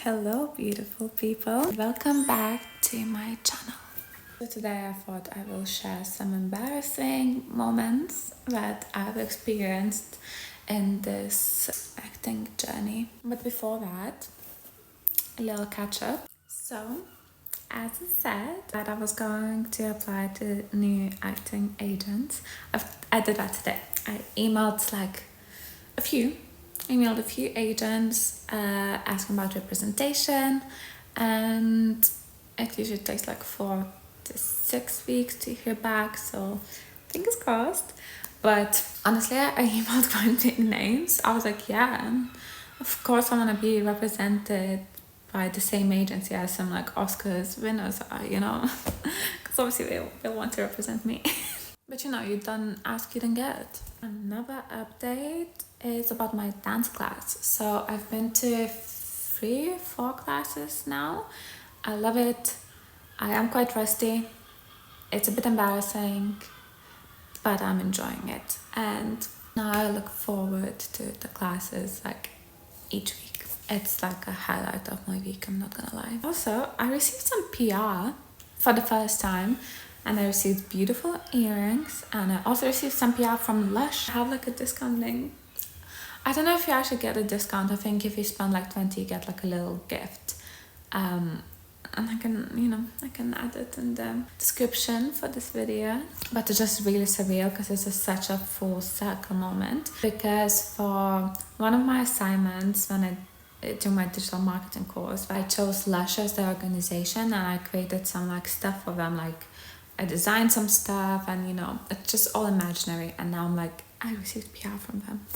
Hello beautiful people, welcome back to my channel. So today I thought I will share some embarrassing moments that I've experienced in this acting journey. But before that, a little catch up. So as I said that I was going to apply to new acting agents, I did that today. I emailed a few agents asking about representation, and it usually takes like 4 to 6 weeks to hear back, so fingers crossed. But honestly, I emailed quite big names. I was like, yeah, of course I want to be represented by the same agency as some like Oscars winners are, because obviously they'll want to represent me. But you don't ask, you don't get. Another update is about my dance class. So I've been to 3 or 4 classes now. I love it. I am quite rusty. It's a bit embarrassing, but I'm enjoying it. And now I look forward to the classes like each week. It's like a highlight of my week, I'm not gonna lie. Also, I received some PR for the first time, and I received beautiful earrings, and I also received some PR from Lush. I have like a discount link. I don't know if you actually get a discount. I think if you spend like 20 you get like a little gift, and I can add it in the description for this video. But it's just really surreal because it's just such a full circle moment, because for one of my assignments during my digital marketing course, I chose Lush as the organization, and I created some like stuff for them. Like I designed some stuff, and it's just all imaginary, and now I received PR from them.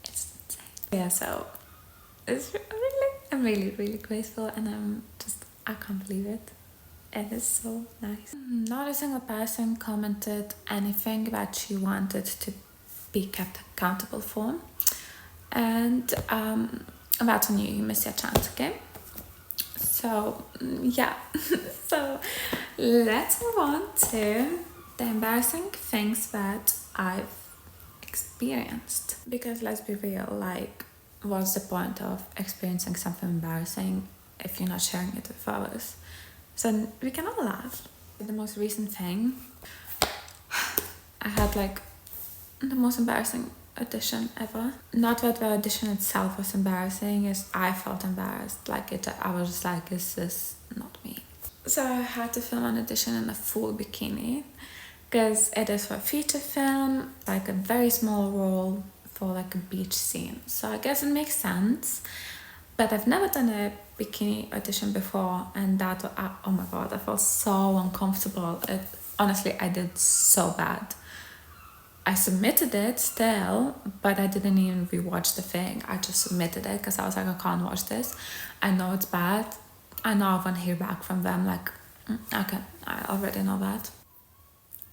It's insane. Yeah, so I'm really grateful, and I can't believe it. It is so nice. Not a single person commented anything that she wanted to be kept accountable for, and that's on you missed your chance, okay? So yeah. So let's move on to the embarrassing things that I've experienced. Because let's be real, what's the point of experiencing something embarrassing if you're not sharing it with others? So we can all laugh. The most recent thing, I had the most embarrassing audition ever. Not that the audition itself was embarrassing, is I felt embarrassed. I was just like, is this not me? So I had to film an audition in a full bikini, because it is for a feature film, like a very small role for like a beach scene. So I guess it makes sense. But I've never done a bikini audition before, and oh my god, I felt so uncomfortable. Honestly, I did so bad. I submitted it still, but I didn't even rewatch the thing. I just submitted it because I was like, I can't watch this. I know it's bad. I know I want to hear back from them. Okay, I already know that.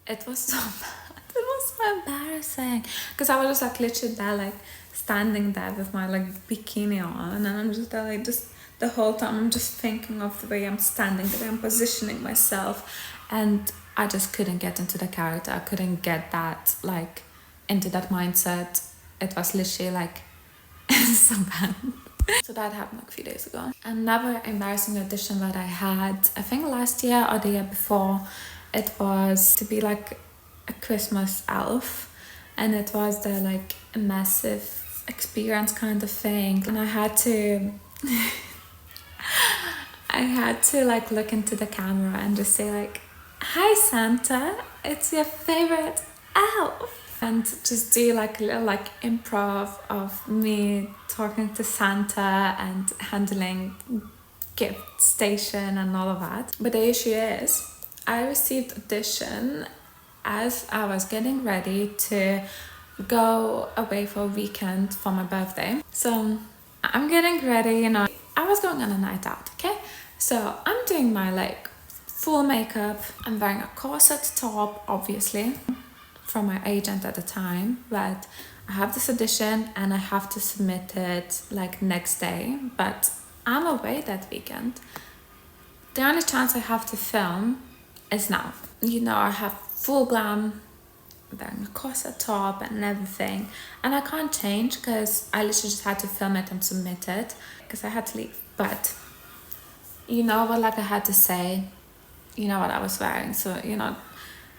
It was so bad. It was so embarrassing. Because I was just literally there, standing there with my bikini on, and I'm just there, the whole time I'm just thinking of the way I'm standing, the way I'm positioning myself, and I just couldn't get into the character. I couldn't get that, into that mindset. It was literally so bad. So that happened a few days ago. Another embarrassing audition that I had, I think last year or the year before, it was to be a Christmas elf, and it was the massive experience kind of thing, and I had to look into the camera and just say hi Santa, it's your favorite elf, and just do a little improv of me talking to Santa and handling gift station and all of that. But the issue is, I received audition as I was getting ready to go away for a weekend for my birthday. So I'm getting ready, I was going on a night out, okay? So I'm doing my full makeup. I'm wearing a corset top, obviously, from my agent at the time, but I have this audition and I have to submit it next day, but I'm away that weekend. The only chance I have to film is now. I have full glam wearing a corset top and everything. And I can't change because I literally just had to film it and submit it because I had to leave. But you know what, like I had to say, you know what I was wearing. So, you know,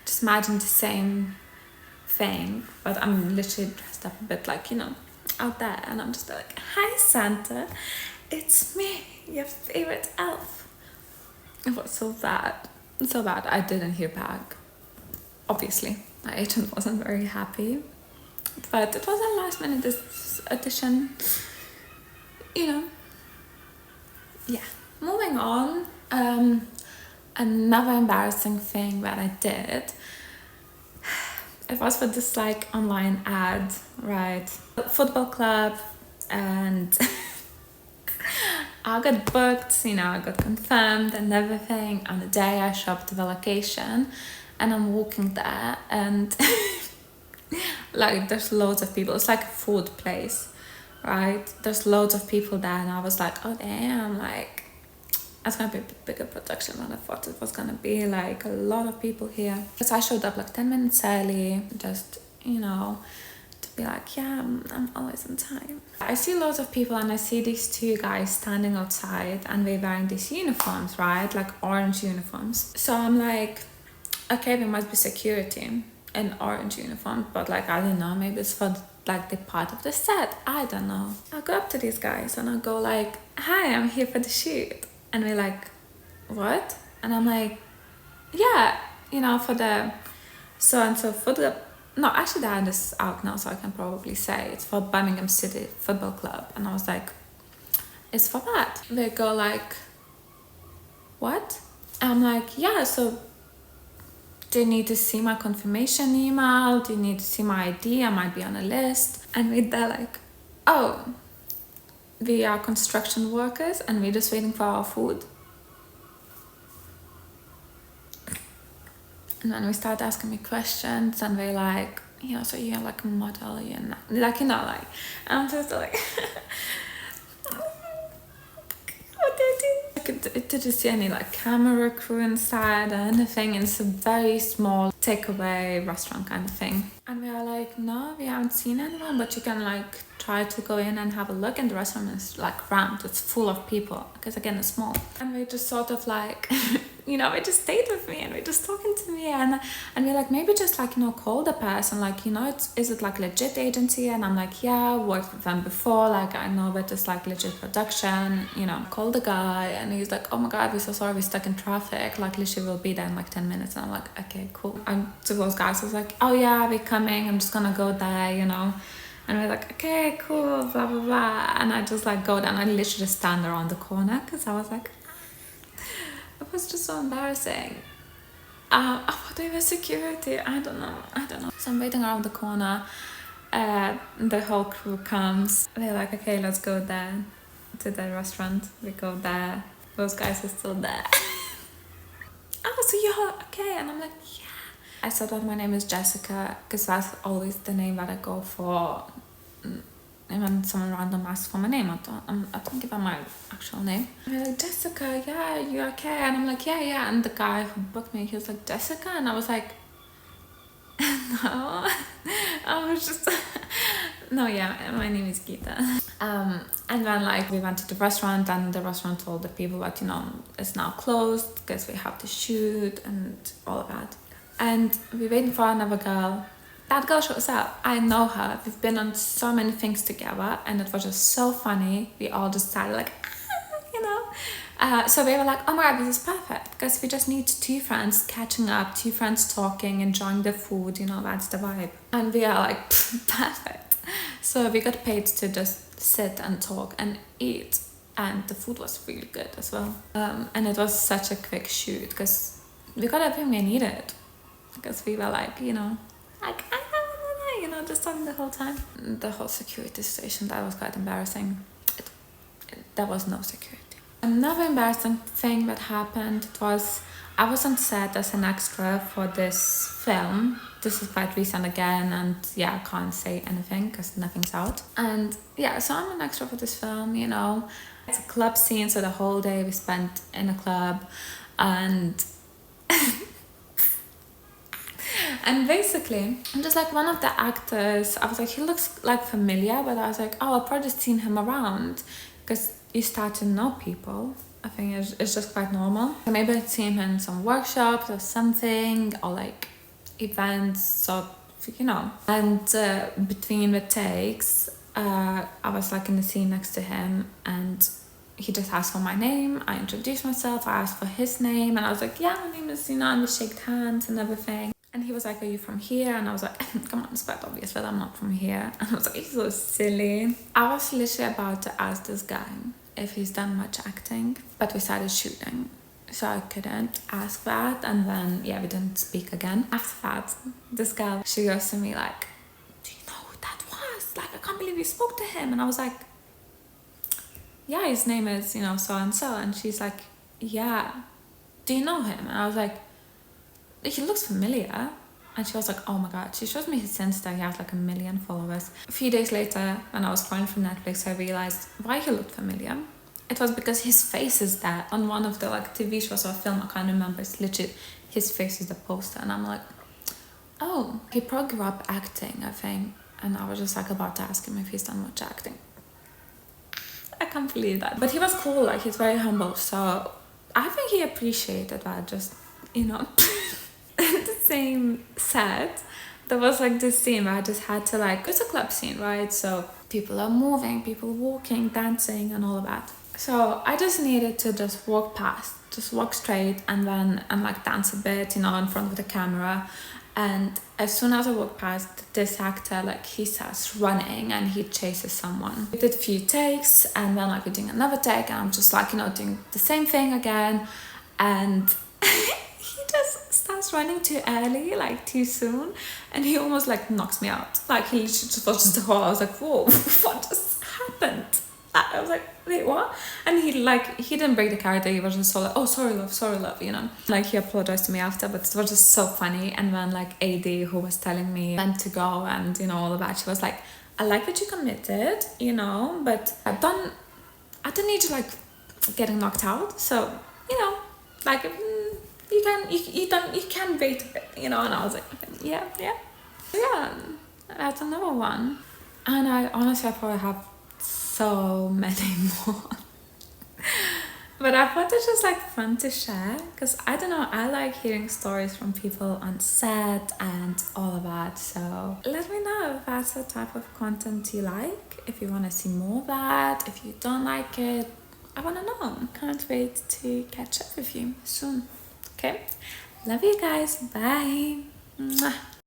just imagine the same thing, but I'm literally dressed up a bit like, you know, out there. And I'm just like, hi Santa, it's me, your favorite elf. It was so bad. So bad. I didn't hear back. Obviously, my agent wasn't very happy. But it was a last minute addition. You know. Yeah. Moving on. Another embarrassing thing that I did. It was for this like online ad, right? Football club, and I got booked, you know, I got confirmed and everything. On the day I show up to the location and I'm walking there and like there's loads of people. It's like a food place, right? There's loads of people there and I was like, oh damn, like it's gonna be a bigger production than I thought it was gonna be, like a lot of people here. So I showed up like 10 minutes early, just, you know, to be like, yeah, I'm always on time. I see loads of people and I see these two guys standing outside and they're wearing these uniforms, right? Like orange uniforms. So I'm like, okay, there must be security in orange uniform, but like, I don't know, maybe it's for like the part of the set, I don't know. I go up to these guys and I go like, hi, I'm here for the shoot. And they're like, what? And I'm like, yeah, you know, for the so-and-so football. No, actually, that is out now, so I can probably say it's for Birmingham City Football Club. And I was like, it's for that. They go like, what? And I'm like, yeah, so do you need to see my confirmation email? Do you need to see my ID? I might be on a list. And they're like, oh, we are construction workers and we're just waiting for our food. And then we start asking me questions and they're like, you know, so you're like a model, you're not, like, you know, like, I'm just like, what they do? Did you see any like camera crew inside or anything? And it's a very small takeaway restaurant kind of thing. And we are like, no, we haven't seen anyone, but you can like try to go in and have a look. And the restaurant is like rammed, it's full of people because again it's small. And we just sort of like, you know, they just stayed with me and we're just talking to me and we're like, maybe just like, you know, call the person, like, you know, is it like legit agency? And I'm like, yeah, worked with them before, like I know that it's like legit production, you know. Call the guy and he's like, oh my god, we're so sorry, we're stuck in traffic, like literally we'll be there in like 10 minutes. And I'm like, okay, cool. And to those guys I was like, oh yeah, we're coming, I'm just gonna go there, you know. And we're like, okay, cool, blah blah blah. And I just like go down, I literally just stand around the corner because I was like, it was just so embarrassing. I thought they were security, I don't know. So I'm waiting around the corner, the whole crew comes, they're like, okay, let's go there to the restaurant. We go there, those guys are still there. Oh, so you're okay? And I'm like, yeah. I said that my name is Jessica because that's always the name that I go for. And when someone random asks for my name, I don't give them my actual name. And they're like, Jessica, yeah, you okay? And I'm like, yeah. And the guy who booked me, he was like, Jessica? And I was like, no. I was just, no, yeah, my name is Geeta. And then like we went to the restaurant and the restaurant told the people that, you know, it's now closed because we have to shoot and all of that. And we're waiting for another girl. That girl shows up. I know her. We've been on so many things together and it was just so funny. We all just started like, you know. So we were like, oh my god, this is perfect because we just need two friends catching up, two friends talking, enjoying the food, you know, that's the vibe. And we are like, perfect. So we got paid to just sit and talk and eat. And the food was really good as well. And it was such a quick shoot because we got everything we needed. Because we were like, you know, like, you know, just talking the whole time. The whole security station, that was quite embarrassing. There was no security. Another embarrassing thing that happened was I was on set as an extra for this film. This is quite recent again, and yeah, I can't say anything because nothing's out. And yeah, so I'm an extra for this film, you know. It's a club scene, so the whole day we spent in a club, and And basically, I'm just like one of the actors. I was like, he looks like familiar, but I was like, oh, I've probably seen him around because you start to know people. I think it's just quite normal. So maybe I'd seen him in some workshops or something, or like events, so you know. And between the takes, I was like in the scene next to him, and he just asked for my name. I introduced myself. I asked for his name, and I was like, yeah, my name is Sina, and we shaked hands and everything. And he was like, are you from here? And I was like, come on, it's quite obvious that I'm not from here. And I was like, he's so silly. I was literally about to ask this guy if he's done much acting, but we started shooting, so I couldn't ask that. And then, yeah, we didn't speak again. After that, this girl, she goes to me like, do you know who that was? Like, I can't believe you spoke to him. And I was like, yeah, his name is, you know, so-and-so. And she's like, yeah, do you know him? And I was like, he looks familiar. And she was like, oh my god. She shows me his Insta. He has like 1 million followers. A few days later, when I was scrolling through Netflix, I realized why he looked familiar. It was because his face is there on one of the like TV shows or film. I can't remember. It's legit his face is the poster. And I'm like, oh, he probably grew up acting, I think. And I was just like about to ask him if he's done much acting. I can't believe that. But he was cool. Like, he's very humble. So I think he appreciated that. Just, you know, the same set, there was like this scene where I just had to like, it's a club scene, right? So people are moving, people walking, dancing and all of that. So I just needed to just walk past, just walk straight and then and like dance a bit, you know, in front of the camera. And as soon as I walk past, this actor, like, he starts running and he chases someone. We did a few takes and then like we're doing another take and I'm just like, you know, doing the same thing again. And he just starts running too early, like too soon. And he almost like knocks me out. Like, he literally just watches the whole, I was like, whoa, what just happened? I was like, wait, what? And he didn't break the character. He was just so like, oh, sorry love, you know. Like, he apologized to me after, but it was just so funny. And then like AD, who was telling me when to go and, you know, all of that, she was like, I like that you committed, you know, but I don't need you like getting knocked out. So, you know, like, you can wait a bit, you know. And I was like, yeah, that's another one. And I honestly, I probably have so many more. But I thought it's just like fun to share, because I don't know, I like hearing stories from people on set and all of that. So let me know if that's the type of content you like, if you want to see more of that, if you don't like it. I want to know. Can't wait to catch up with you soon. Okay, love you guys. Bye. Mwah.